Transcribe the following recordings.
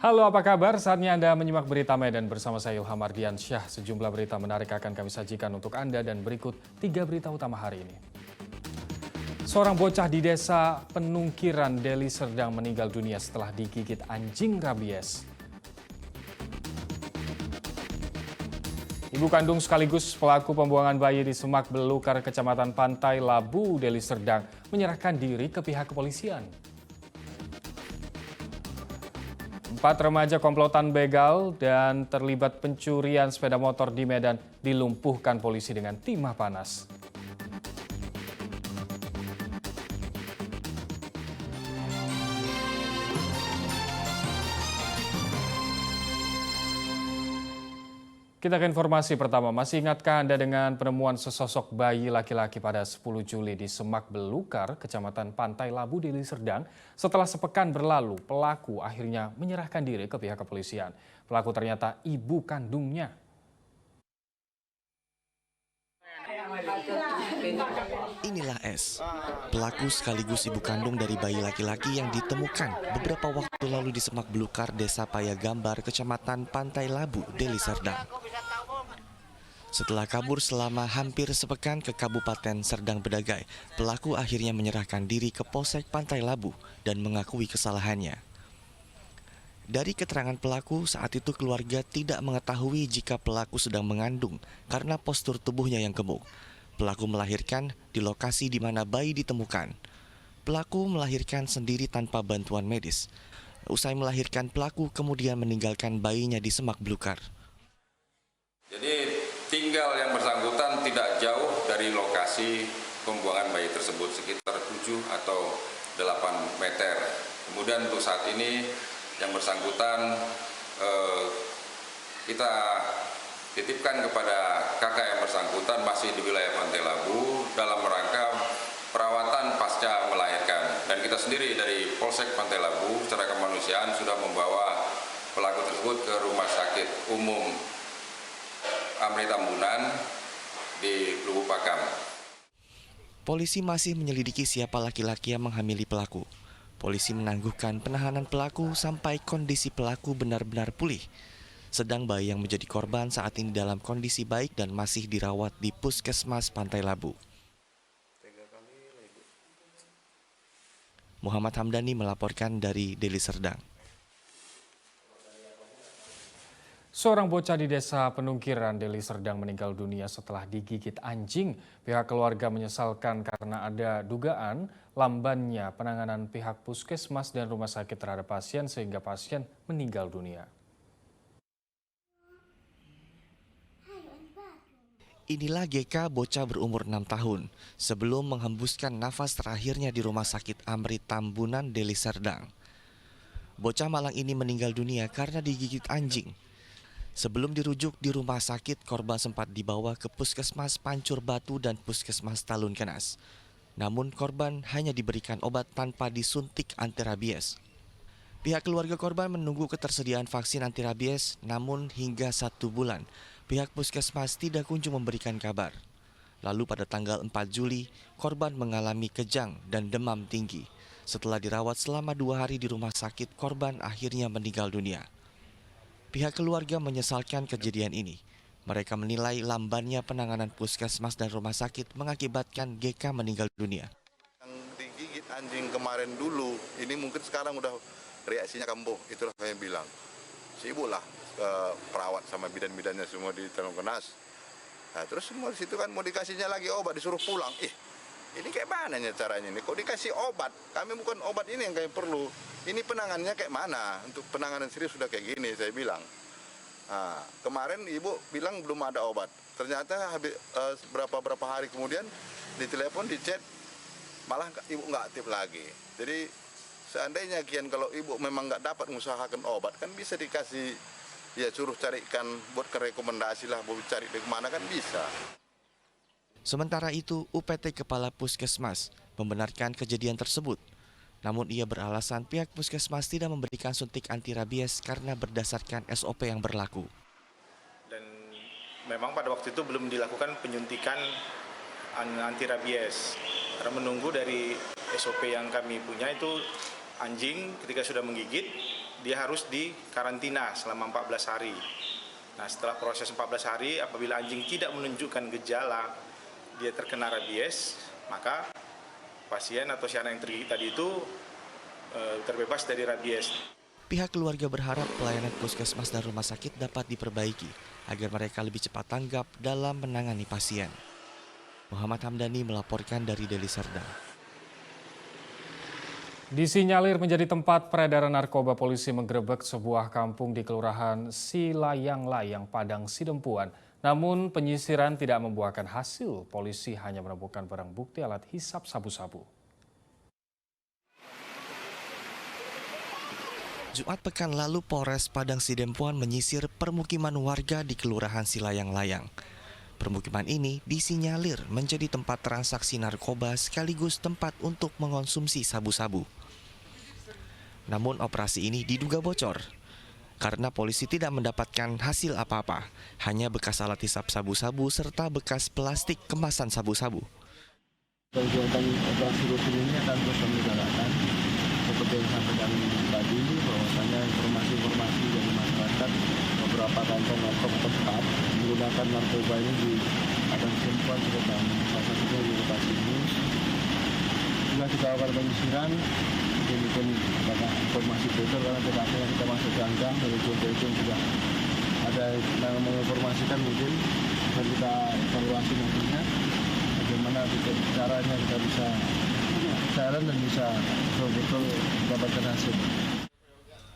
Halo, apa kabar? Saatnya Anda menyimak berita Medan bersama saya Ilham Ardiansyah. Sejumlah berita menarik akan kami sajikan untuk Anda dan berikut 3 berita utama hari ini. Seorang bocah di desa Penungkiran, Deli Serdang meninggal dunia setelah digigit anjing rabies. Ibu kandung sekaligus pelaku pembuangan bayi di Semak Belukar, Kecamatan Pantai Labu, Deli Serdang menyerahkan diri ke pihak kepolisian. 4 remaja komplotan begal dan terlibat pencurian sepeda motor di Medan dilumpuhkan polisi dengan timah panas. Kita ke informasi pertama. Masih ingatkah Anda dengan penemuan sesosok bayi laki-laki pada 10 Juli di Semak Belukar, Kecamatan Pantai Labu, Deli Serdang? Setelah sepekan berlalu, pelaku akhirnya menyerahkan diri ke pihak kepolisian. Pelaku ternyata ibu kandungnya. Inilah S, pelaku sekaligus ibu kandung dari bayi laki-laki yang ditemukan beberapa waktu lalu di Semak Belukar, Desa Payagambar, Kecamatan Pantai Labu, Deli Serdang. Setelah kabur selama hampir sepekan ke Kabupaten Serdang Bedagai, pelaku akhirnya menyerahkan diri ke Polsek Pantai Labu dan mengakui kesalahannya. Dari keterangan pelaku, saat itu keluarga tidak mengetahui jika pelaku sedang mengandung karena postur tubuhnya yang gemuk. Pelaku melahirkan di lokasi di mana bayi ditemukan. Pelaku melahirkan sendiri tanpa bantuan medis. Usai melahirkan, pelaku kemudian meninggalkan bayinya di Semak Belukar. Jadi tinggal yang bersangkutan tidak jauh dari lokasi pembuangan bayi tersebut, sekitar 7 atau 8 meter. Kemudian untuk saat ini yang bersangkutan kita titipkan kepada kakak yang bersangkutan masih di wilayah Pantai Labu dalam rangka perawatan pasca melahirkan. Dan kita sendiri dari Polsek Pantai Labu secara kemanusiaan sudah membawa pelaku tersebut ke Rumah Sakit Umum Amri Tambunan di Lubuk Pakam. Polisi masih menyelidiki siapa laki-laki yang menghamili pelaku. Polisi menangguhkan penahanan pelaku sampai kondisi pelaku benar-benar pulih. Sedang bayi yang menjadi korban saat ini dalam kondisi baik dan masih dirawat di Puskesmas Pantai Labu. Muhammad Hamdani melaporkan dari Deli Serdang. Seorang bocah di desa Penungkiran, Deli Serdang meninggal dunia setelah digigit anjing. Pihak keluarga menyesalkan karena ada dugaan lambannya penanganan pihak puskesmas dan rumah sakit terhadap pasien sehingga pasien meninggal dunia. Inilah GK, bocah berumur 6 tahun, sebelum menghembuskan nafas terakhirnya di Rumah Sakit Amri Tambunan, Deli Serdang. Bocah malang ini meninggal dunia karena digigit anjing. Sebelum dirujuk di rumah sakit, korban sempat dibawa ke Puskesmas Pancur Batu dan Puskesmas Talun Kenas. Namun korban hanya diberikan obat tanpa disuntik anti rabies. Pihak keluarga korban menunggu ketersediaan vaksin anti rabies, namun hingga 1 bulan, pihak puskesmas tidak kunjung memberikan kabar. Lalu pada tanggal 4 Juli, korban mengalami kejang dan demam tinggi. Setelah dirawat selama 2 hari di rumah sakit, korban akhirnya meninggal dunia. Pihak keluarga menyesalkan kejadian ini. Mereka menilai lambannya penanganan puskesmas dan rumah sakit mengakibatkan GK meninggal dunia. Yang digigit anjing kemarin dulu, ini mungkin sekarang udah reaksinya kambuh, itulah saya bilang. Sibuk lah perawat sama bidan-bidannya semua di Talun Kenas. Nah, terus semua di situ kan mau dikasihnya lagi obat, disuruh pulang. Ini kayak mana caranya ini? Kok dikasih obat? Kami bukan obat ini yang kami perlu. Ini penanganannya kayak mana? Untuk penanganan serius sudah kayak gini, saya bilang. Nah, kemarin ibu bilang belum ada obat. Ternyata habis berapa hari kemudian ditelepon, dichat, malah ibu nggak aktif lagi. Jadi seandainya kian kalau ibu memang nggak dapat mengusahakan obat, kan bisa dikasih, ya suruh carikan, buatkan rekomendasi lah, mau cari di mana kan bisa. Sementara itu, UPT Kepala Puskesmas membenarkan kejadian tersebut. Namun ia beralasan pihak puskesmas tidak memberikan suntik anti rabies karena berdasarkan SOP yang berlaku. Dan memang pada waktu itu belum dilakukan penyuntikan anti rabies. Karena menunggu dari SOP yang kami punya itu anjing ketika sudah menggigit dia harus dikarantina selama 14 hari. Nah, setelah proses 14 hari, apabila anjing tidak menunjukkan gejala dia terkena rabies, maka pasien atau si anak yang tergigit tadi itu terbebas dari rabies. Pihak keluarga berharap pelayanan puskesmas dan rumah sakit dapat diperbaiki agar mereka lebih cepat tanggap dalam menangani pasien. Muhammad Hamdani melaporkan dari Deli Serdang. Disinyalir menjadi tempat peredaran narkoba, polisi menggerebek sebuah kampung di Kelurahan Silayang-Layang, Padang Sidempuan. Namun penyisiran tidak membuahkan hasil. Polisi hanya menemukan barang bukti alat hisap sabu-sabu. Jumat pekan lalu Polres Padang Sidempuan menyisir permukiman warga di Kelurahan Silayang-Layang. Permukiman ini disinyalir menjadi tempat transaksi narkoba sekaligus tempat untuk mengonsumsi sabu-sabu. Namun operasi ini diduga bocor karena polisi tidak mendapatkan hasil apa-apa, hanya bekas alat hisap sabu-sabu serta bekas plastik kemasan sabu-sabu. Kegiatan operasi rutin ini akan terus kami jalankan seperti yang disampaikan tadi, bahwasanya informasi-informasi dari masyarakat beberapa kantong narkoba tempat menggunakan narkoba ini di Padang Sidempuan terutama salah satunya di lokasi ini. Juga kita lakukan penyisiran, mungkin karena informasi betul karena tidak yang kita masuk ganggang dari itu juga ada yang menginformasikan mungkin dan kita evaluasi nantinya bagaimana caranya kita bisa jalan dan bisa betul-betul mendapatkan hasil.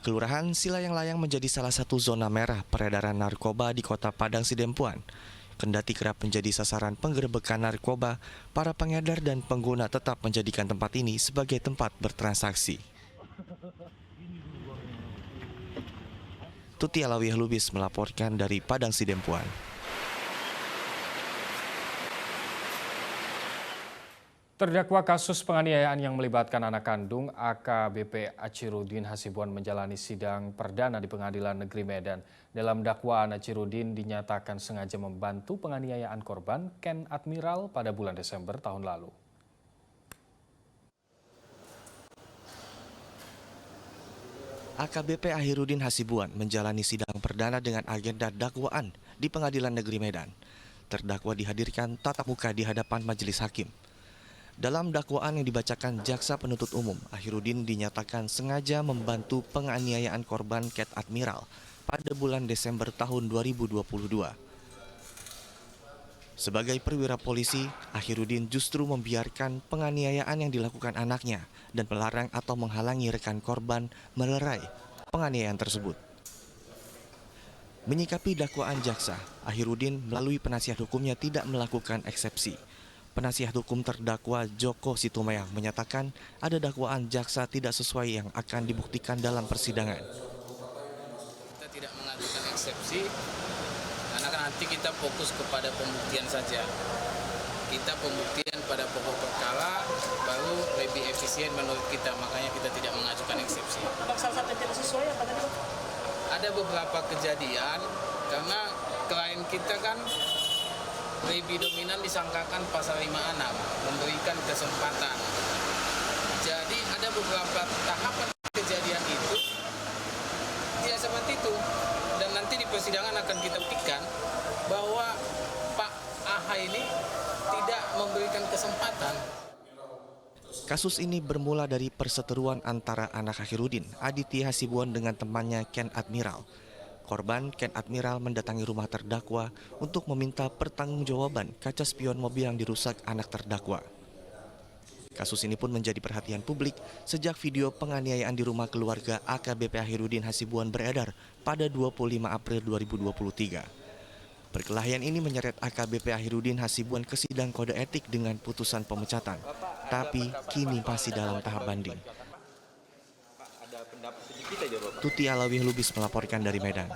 Kelurahan Silayang-Layang menjadi salah satu zona merah peredaran narkoba di Kota Padang Sidempuan. Kendati kerap menjadi sasaran penggerebekan narkoba, para pengedar dan pengguna tetap menjadikan tempat ini sebagai tempat bertransaksi. Tuti Alawiyah Lubis melaporkan dari Padang Sidempuan. Terdakwa kasus penganiayaan yang melibatkan anak kandung AKBP Achirudin Hasibuan menjalani sidang perdana di Pengadilan Negeri Medan. Dalam dakwaan, Achirudin dinyatakan sengaja membantu penganiayaan korban Ken Admiral pada bulan Desember tahun lalu. AKBP Achirudin Hasibuan menjalani sidang perdana dengan agenda dakwaan di Pengadilan Negeri Medan. Terdakwa dihadirkan tatap muka di hadapan majelis hakim. Dalam dakwaan yang dibacakan jaksa penuntut umum, Achirudin dinyatakan sengaja membantu penganiayaan korban Ken Admiral pada bulan Desember tahun 2022. Sebagai perwira polisi, Achirudin justru membiarkan penganiayaan yang dilakukan anaknya dan melarang atau menghalangi rekan korban melerai penganiayaan tersebut. Menyikapi dakwaan jaksa, Achirudin melalui penasihat hukumnya tidak melakukan eksepsi. Penasihat hukum terdakwa Joko Situmayang menyatakan ada dakwaan jaksa tidak sesuai yang akan dibuktikan dalam persidangan. Kita tidak mengajukan eksepsi karena kan nanti kita fokus kepada pembuktian saja. Kita pembuktian pada pokok perkara baru lebih efisien menurut kita, makanya kita tidak mengajukan eksepsi. Salah satu yang tidak sesuai apa tadi, Pak? Ada beberapa kejadian karena klien kita kan lebih dominan disangkakan pasal 56, memberikan kesempatan. Jadi ada beberapa tahapan kejadian itu tidak seperti itu. Dan nanti di persidangan akan kita buktikan bahwa Pak AH ini tidak memberikan kesempatan. Kasus ini bermula dari perseteruan antara anak Achirudin, Aditya Hasibuan dengan temannya Ken Admiral. Korban Ken Admiral mendatangi rumah terdakwa untuk meminta pertanggungjawaban kaca spion mobil yang dirusak anak terdakwa. Kasus ini pun menjadi perhatian publik sejak video penganiayaan di rumah keluarga AKBP Achirudin Hasibuan beredar pada 25 April 2023. Perkelahian ini menyeret AKBP Achirudin Hasibuan ke sidang kode etik dengan putusan pemecatan, tapi kini masih dalam tahap banding. Ada pendapat sedikit aja, Bapak. Tuti Alawiyah Lubis melaporkan dari Medan.